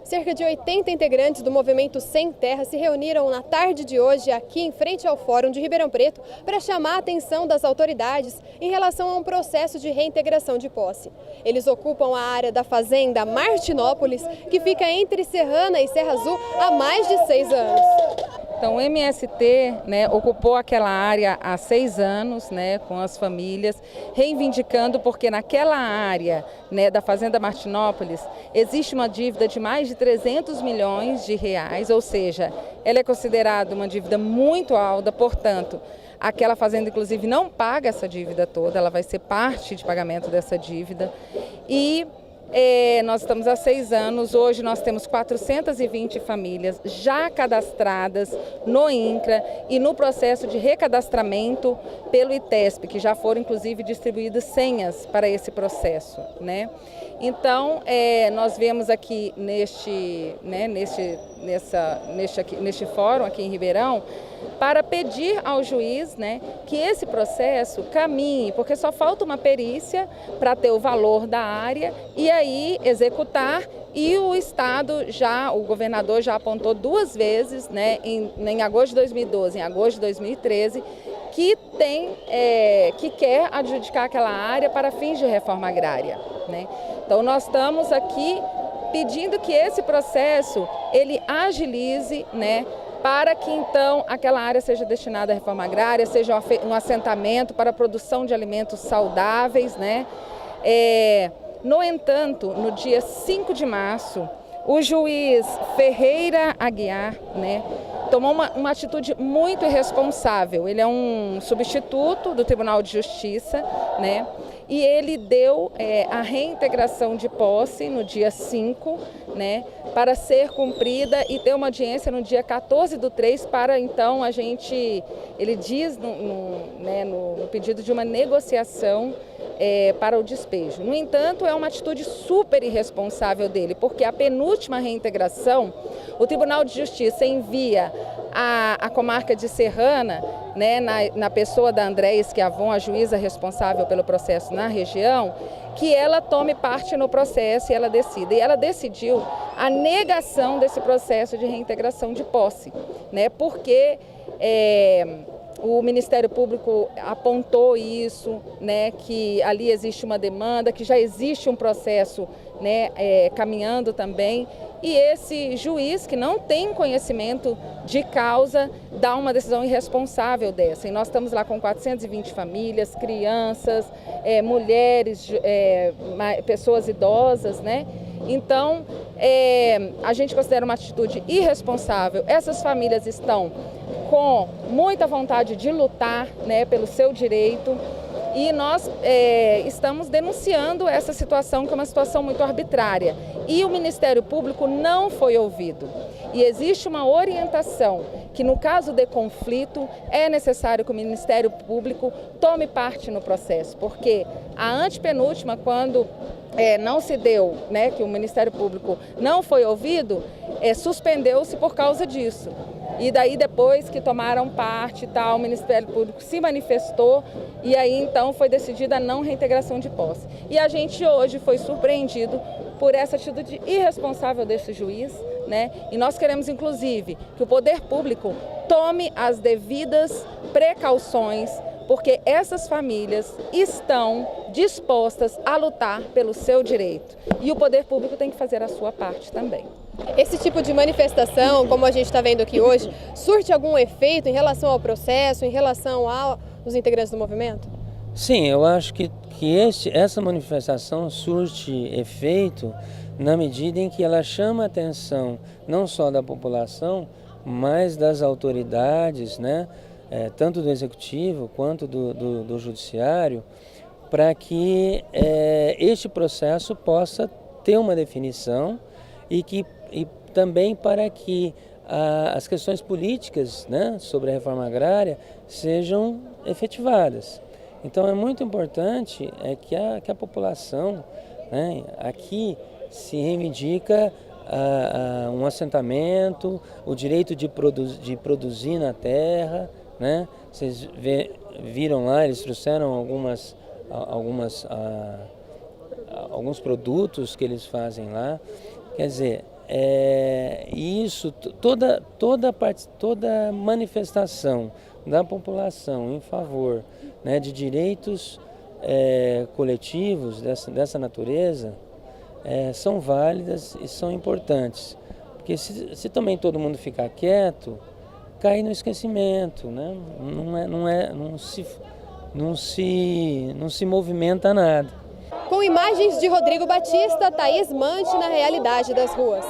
Cerca de 80 integrantes do movimento Sem Terra se reuniram na tarde de hoje aqui em frente ao Fórum de Ribeirão Preto para chamar a atenção das autoridades em relação a um processo de reintegração de posse. Eles ocupam a área da fazenda Martinópolis, que fica entre Serrana e Serra Azul há mais de 6 anos. Então o MST, ocupou aquela área há 6 anos, com as famílias, reivindicando porque naquela área, da Fazenda Martinópolis existe uma dívida de mais de 300 milhões de reais, ou seja, ela é considerada uma dívida muito alta, portanto, aquela fazenda inclusive não paga essa dívida toda, ela vai ser parte de pagamento dessa dívida e nós estamos há 6 anos, hoje nós temos 420 famílias já cadastradas no INCRA e no processo de recadastramento pelo ITESP, que já foram inclusive distribuídas senhas para esse processo, Então, nós vemos aqui neste fórum aqui em Ribeirão para pedir ao juiz que esse processo caminhe, porque só falta uma perícia para ter o valor da área e aí executar, e o Estado o governador já apontou 2 vezes, em agosto de 2012 e em agosto de 2013, que quer adjudicar aquela área para fins de reforma agrária, Então nós estamos aqui pedindo que esse processo ele agilize, para que então aquela área seja destinada à reforma agrária, seja um assentamento para a produção de alimentos saudáveis, No entanto, no dia 5 de março, o juiz Ferreira Aguiar, tomou uma atitude muito irresponsável. Ele é um substituto do Tribunal de Justiça, E ele deu a reintegração de posse no dia 5, para ser cumprida e ter uma audiência no dia 14/3 para então ele diz no pedido de uma negociação para o despejo. No entanto, é uma atitude super irresponsável dele, porque a penúltima reintegração, o Tribunal de Justiça envia a comarca de Serrana, na pessoa da Andréia Schiavon, a juíza responsável pelo processo na região, que ela tome parte no processo e ela decida. E ela decidiu a negação desse processo de reintegração de posse, porque o Ministério Público apontou isso, que ali existe uma demanda, que já existe um processo caminhando também, e esse juiz que não tem conhecimento de causa dá uma decisão irresponsável dessa. E nós estamos lá com 420 famílias, crianças, mulheres, pessoas idosas, Então, a gente considera uma atitude irresponsável. Essas famílias estão com muita vontade de lutar, pelo seu direito, e nós estamos denunciando essa situação, que é uma situação muito arbitrária. E o Ministério Público não foi ouvido. E existe uma orientação que, no caso de conflito, é necessário que o Ministério Público tome parte no processo, porque a antepenúltima, quando não se deu, que o Ministério Público não foi ouvido, suspendeu-se por causa disso. E daí depois que tomaram parte, o Ministério Público se manifestou e aí então foi decidida a não reintegração de posse. E a gente hoje foi surpreendido por essa atitude irresponsável desse juiz, E nós queremos inclusive que o poder público tome as devidas precauções, porque essas famílias estão dispostas a lutar pelo seu direito. E o poder público tem que fazer a sua parte também. Esse tipo de manifestação, como a gente está vendo aqui hoje, surte algum efeito em relação ao processo, em relação aos integrantes do movimento? Sim, eu acho que essa manifestação surte efeito na medida em que ela chama a atenção não só da população, mas das autoridades, tanto do Executivo quanto do Judiciário, para que este processo possa ter uma definição e também para que as questões políticas, sobre a reforma agrária sejam efetivadas. Então é muito importante que a população, aqui se reivindica um assentamento, o direito de produzir na terra, Vocês viram lá, eles trouxeram alguns produtos que eles fazem lá. Quer dizer, Isso, toda manifestação da população em favor, né, de direitos coletivos dessa natureza são válidas e são importantes. Porque se também todo mundo ficar quieto, cai no esquecimento, né? Não se movimenta nada. Com imagens de Rodrigo Batista, Thaís Mante na Realidade das Ruas.